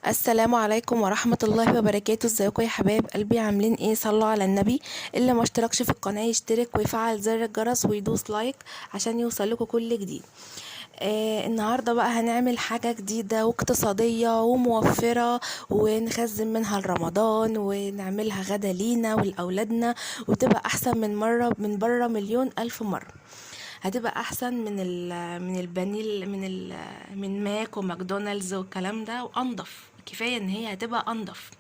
السلام عليكم ورحمة الله وبركاته. ازيكم يا حبايب قلبي؟ عاملين ايه؟ صلوا على النبي. اللي ما اشتركش في القناة يشترك ويفعل زر الجرس ويدوس لايك عشان يوصلكوا كل جديد. النهاردة بقى هنعمل حاجة جديدة واقتصادية وموفرة، ونخزن منها لرمضان، ونعملها غدا لينا ولأولادنا، وتبقى أحسن من بره مليون ألف مرة. هتبقى احسن من البانيل من ماك وماكدونالدز والكلام ده، وانضف. كفايه ان هي هتبقى انضف.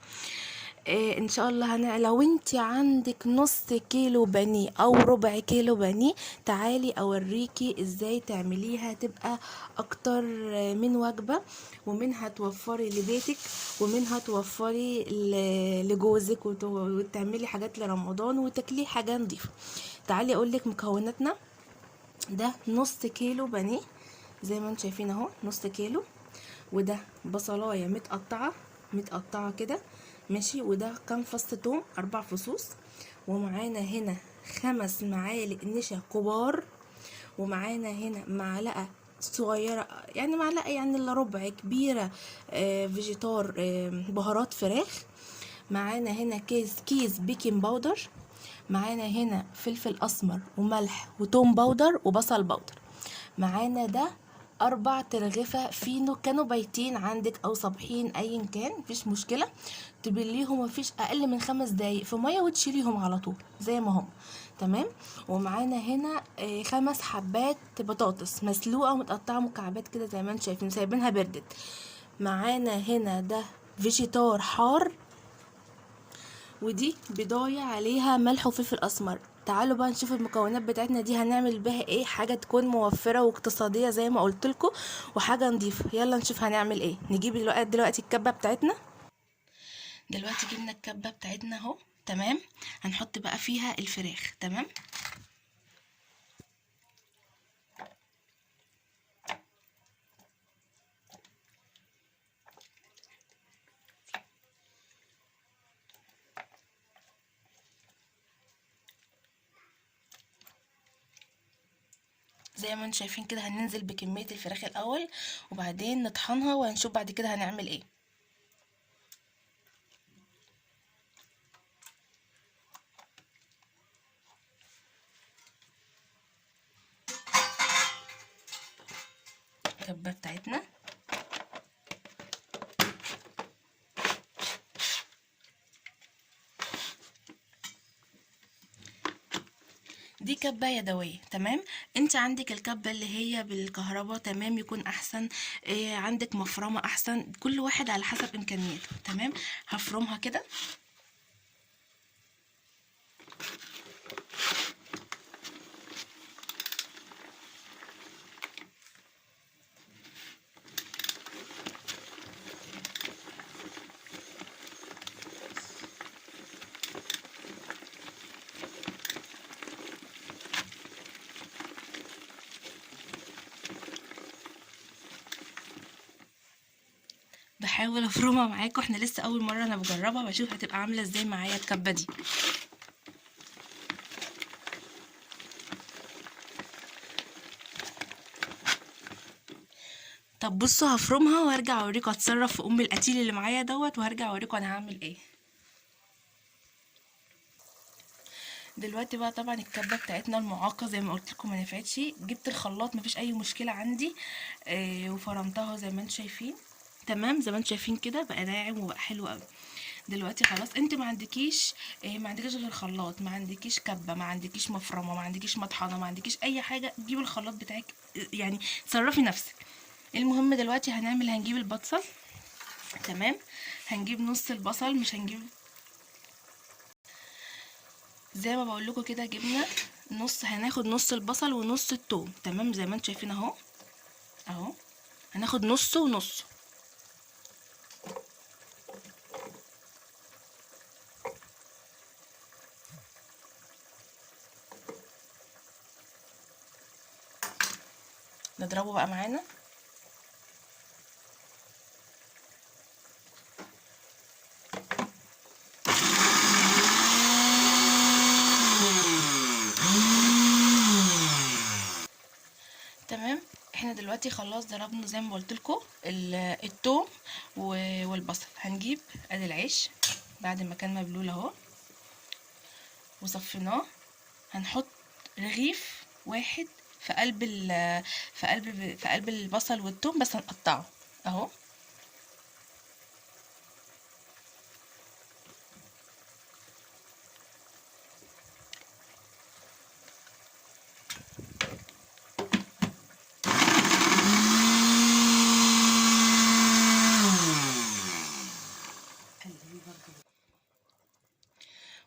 ان شاء الله لو انت عندك نص كيلو بانيه او ربع كيلو بانيه، تعالي اوريكي ازاي تعمليها تبقى اكتر من وجبه، ومنها توفري لبيتك، ومنها توفري لجوزك، وتعملي حاجات لرمضان وتاكلي حاجه نظيفه. تعالي اقولك مكوناتنا. ده نص كيلو بانيه زي ما انتم شايفين اهو، نص كيلو. وده بصلايه متقطعه كده، ماشي. وده كام فص توم، 4 فصوص. ومعانا هنا 5 معالق نشا كبار. ومعانا هنا معلقه صغيره، يعني معلقه يعني الا ربع كبيره، فيجيتار، بهارات فراخ. معانا هنا كيس بيكنج باودر. معانا هنا فلفل اسمر وملح وتوم باودر وبصل باودر. معانا ده 4 ترغفة فينو كانوا بايتين عندك او صابحين، ايا كان مفيش مشكلة. تبليهم مفيش اقل من 5 دقايق في مية وتشيليهم على طول زي ما هم. تمام. ومعانا هنا 5 حبات بطاطس مسلوقة ومتقطعة مكعبات كده زي ما انتم شايفين، سايبينها بردت. معانا هنا ده فيجيتار حار، ودي بضاية عليها ملح وفلفل اسمر. تعالوا بقى نشوف المكونات بتاعتنا دي هنعمل بها ايه، حاجة تكون موفرة واقتصادية زي ما قلت لكم، وحاجة نظيفة. يلا نشوف هنعمل ايه. نجيب دلوقتي الكبة بتاعتنا. دلوقتي جبنا الكبة بتاعتنا اهو. تمام. هنحط بقى فيها الفراخ. تمام. زي ما انتم شايفين كده هننزل بكمية الفراخ الاول، وبعدين نطحنها وهنشوف بعد كده هنعمل ايه. الكبة بتاعتنا دي كبة يدوية. تمام. انت عندك الكبة اللي هي بالكهرباء، تمام، يكون احسن. عندك مفرمة احسن، كل واحد على حسب امكانياته. تمام. هفرمها كده. بحاول افرمها معاكم، احنا لسه اول مرة انا بجربها، بشوف هتبقى عاملة ازاي معايا الكبة دي. طب بصوا، هفرمها وهرجع اوريكم، اتصرف في القتيل اللي معايا دوت، وهرجع اوريكم انا هعمل ايه. دلوقتي بقى طبعا الكبه بتاعتنا المعاقه زي ما قلت لكم ما نفعتش، جبت الخلاط مفيش اي مشكله عندي. وفرمتها زي ما انتم شايفين. تمام. زي ما انتم شايفين كده بقى ناعم وبقى حلو قوي. دلوقتي خلاص انت ما عندكيش غير الخلاط، ما عندكيش كبه، ما عندكيش مفرمه، ما عندكيش مطحنه، ما عندكيش اي حاجه، جيب الخلاط بتاعك. يعني تصرفي نفسك. المهم دلوقتي هنجيب البصل. تمام. هنجيب نص البصل، مش هنجيب زي ما بقول لكم كده. جبنا هناخد نص البصل ونص الثوم. تمام. زي ما انتم شايفين اهو. اهو هناخد نص ونص. نضربه بقى معانا. تمام. احنا دلوقتي خلاص ضربنا زي ما قلت لكم التوم والبصل. هنجيب ادي العيش بعد ما كان مبلول اهو وصفيناه، هنحط رغيف واحد في قلب في قلب البصل والثوم، بس هنقطعه اهو.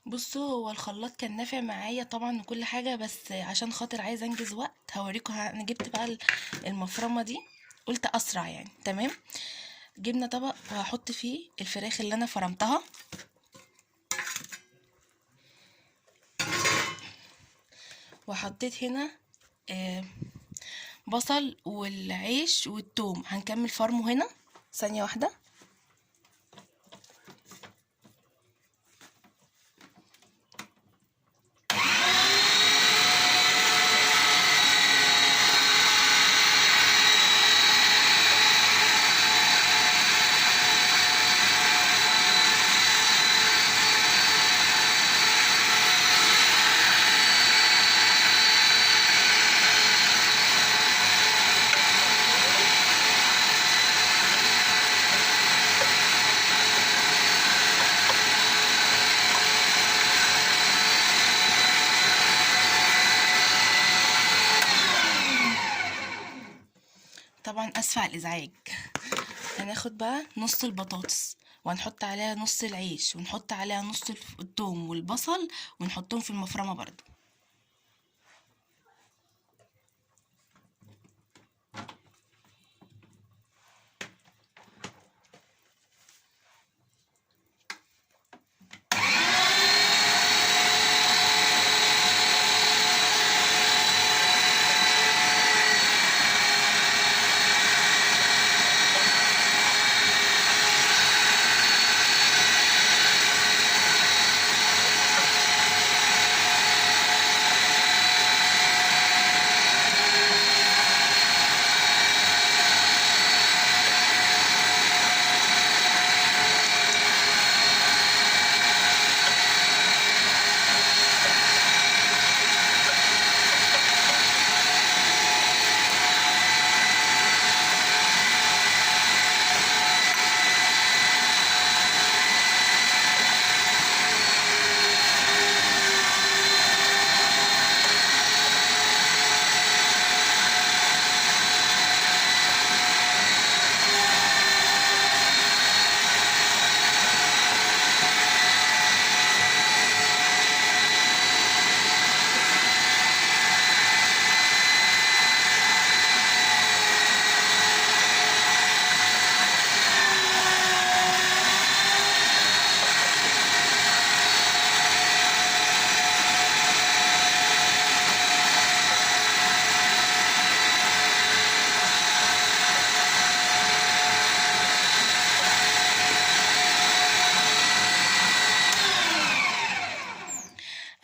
بصوا، هو الخلاط كان نافع معايا طبعا وكل حاجه، بس عشان خاطر عايزه انجز وقت هوريكم. انا جبت بقى المفرمه دي، قلت اسرع يعني. تمام، جبنا طبق وهحط فيه الفراخ اللي انا فرمتها، وحطيت هنا بصل والعيش والثوم. هنكمل فرمه هنا ثانيه واحده. طبعا اسفه على الازعاج. هناخد بقى نص البطاطس وهنحط عليها نص العيش ونحط عليها نص الثوم والبصل ونحطهم في المفرمه برضو.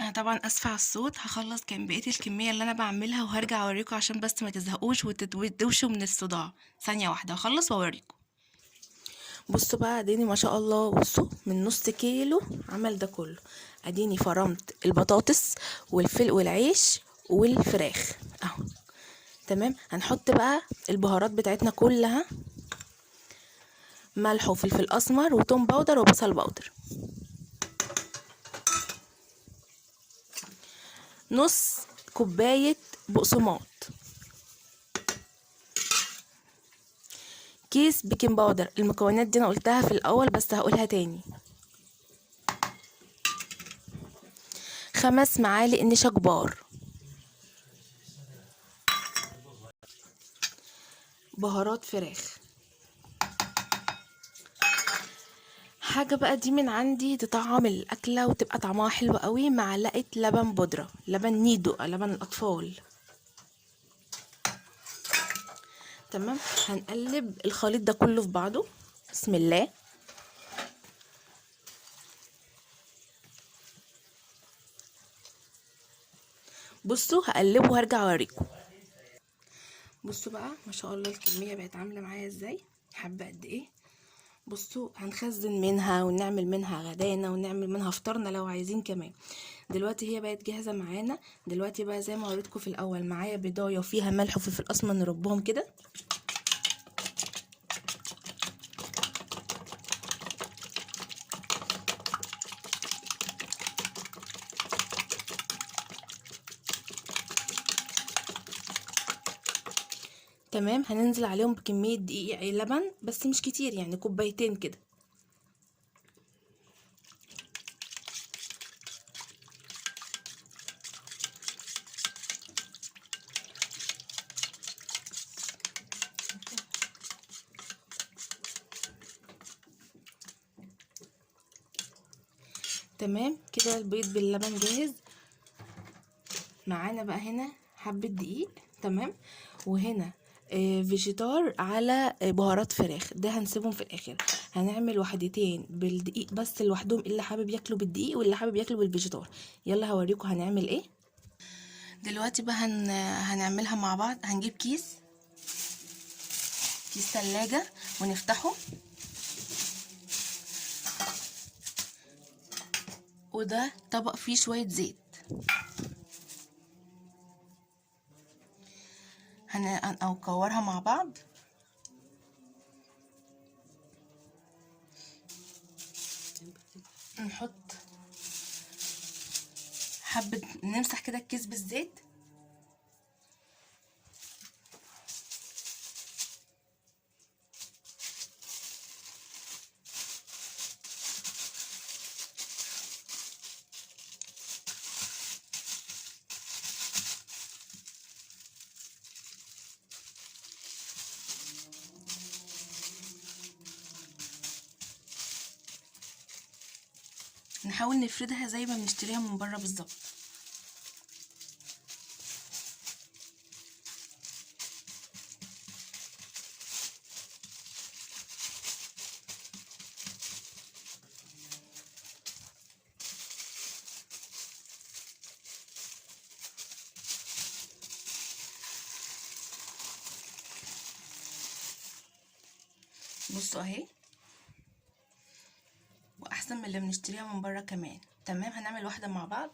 انا طبعا اسفه على الصوت. هخلص كان بقيه الكميه اللي انا بعملها وهرجع اوريكم عشان بس ما تزهقوش وتتوشوا من الصداع. ثانيه واحده هخلص واوريكم. بصوا بقى، اديني ما شاء الله، بصوا من نص كيلو عمل ده كله. اديني فرمت البطاطس والعيش والفراخ اهو. تمام، هنحط بقى البهارات بتاعتنا كلها: ملح وفلفل اسمر وتوم باودر وبصل باودر، نص كوبايه بقسماط، كيس بيكنج باودر. المكونات دي انا قلتها في الاول بس هقولها تاني: 5 معالق نشا كبار، بهارات فراخ. حاجة بقى دي من عندي تطعم الأكلة وتبقى طعمها حلو قوي: معلقة لبن بودرة، لبن نيدو، لبن الأطفال. تمام، هنقلب الخليط ده كله في بعضه. بسم الله. بصوا هقلبه وهرجع اوريكم. بصوا بقى ما شاء الله الكميه بقت عامله معايا ازاي، حبه قد ايه. بصوا هنخزن منها ونعمل منها غدانا ونعمل منها فطارنا لو عايزين كمان. دلوقتي هي بقت جاهزه معانا. دلوقتي بقى زي ما وريتكم في الاول معايا بيضايه وفيها ملح وفلفل اسمر نربهم كده. تمام، هننزل عليهم بكميه دقيق لبن بس مش كتير، يعني كوبايتين كده. تمام كده البيض باللبن جاهز معانا. بقى هنا حبة دقيق، تمام، وهنا فيجيتار على بهارات فراخ، ده هنسيبهم في الاخر. هنعمل وحدتين بالدقيق بس لوحدهم، اللي حابب ياكلوا بالدقيق واللي حابب ياكلوا بالفيجيتار. يلا هوريكم هنعمل ايه. دلوقتي بقى هنعملها مع بعض. هنجيب كيس تلاجة ونفتحه، وده طبق فيه شوية زيت. هنكورها مع بعض. نحط حبة، نمسح كده الكيس بالزيت. نحاول نفردها زي ما بنشتريها من بره بالظبط. بصوا اهي، واحسن من اللي بنشتريها من بره كمان. تمام، هنعمل واحده مع بعض.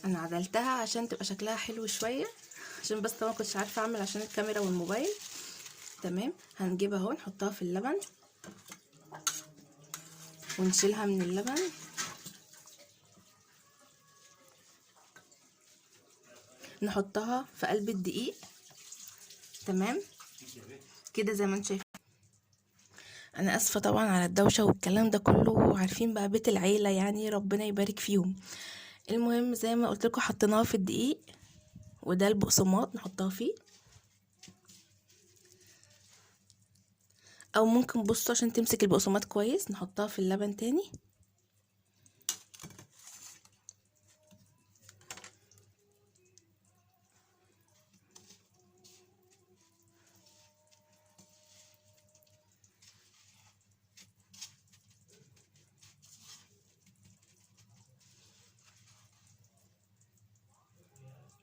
انا عدلتها عشان تبقى شكلها حلو شويه، عشان بس ما كنتش عارفه اعمل عشان الكاميرا والموبايل. تمام، هنجيبها اهو نحطها في اللبن ونشيلها من اللبن. نحطها في قلب الدقيق. تمام كده زي ما انتم شايفين. انا اسفه طبعا على الدوشه والكلام ده كله، عارفين بقى بيت العيله يعني، ربنا يبارك فيهم. المهم زي ما قلت لكم حطيناها في الدقيق، وده البقسماط نحطها فيه. او ممكن بصوا عشان تمسك البقسماط كويس نحطها في اللبن تاني.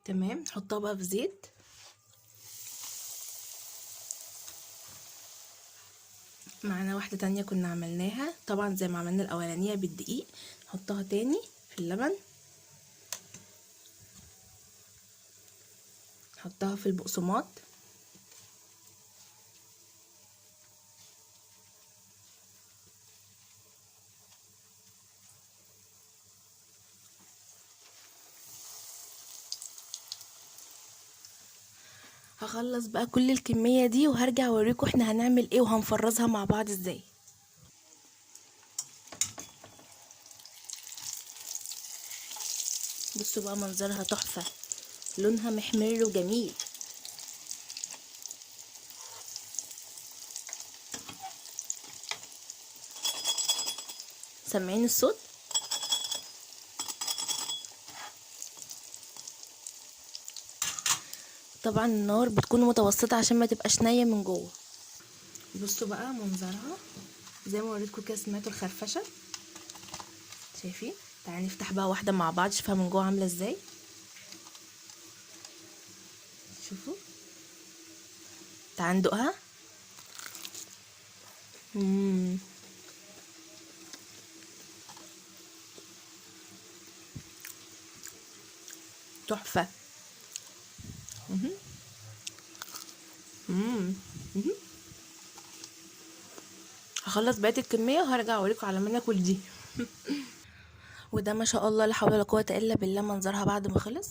تمام، نحطها بقى في زيت. معانا واحدة تانية كنا عملناها طبعا زي ما عملنا الاولانية بالدقيق، نحطها تاني في اللبن، نحطها في البقسماط. هخلص بقى كل الكمية دي وهرجع اوريكم احنا هنعمل ايه وهنفرزها مع بعض ازاي. بصوا بقى منظرها تحفة، لونها محمر وجميل. سامعين الصوت؟ طبعا النار بتكون متوسطة عشان ما تبقاش نية من جوه. بصوا بقى منظرها زي ما وريتكم كده، سمعتوا الخرفشة؟ شايفين تعالي نفتح بقى واحده مع بعض، شوفها من جوه عامله ازاي. شوفوا، تعالي ندوقها. مم. تحفه. مم. هخلص بقيه الكميه وهرجع اوريكم على ما ناكل دي. وده ما شاء الله لا حول ولا قوه الا بالله منظرها بعد ما خلص.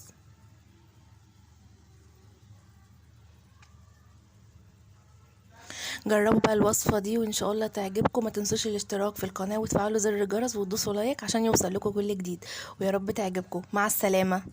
جربوا بقى الوصفه دي وان شاء الله تعجبكم. ما تنسوش الاشتراك في القناه وتفعلوا زر الجرس وتدوسوا لايك عشان يوصل لكم كل جديد، ويا رب تعجبكم. مع السلامه.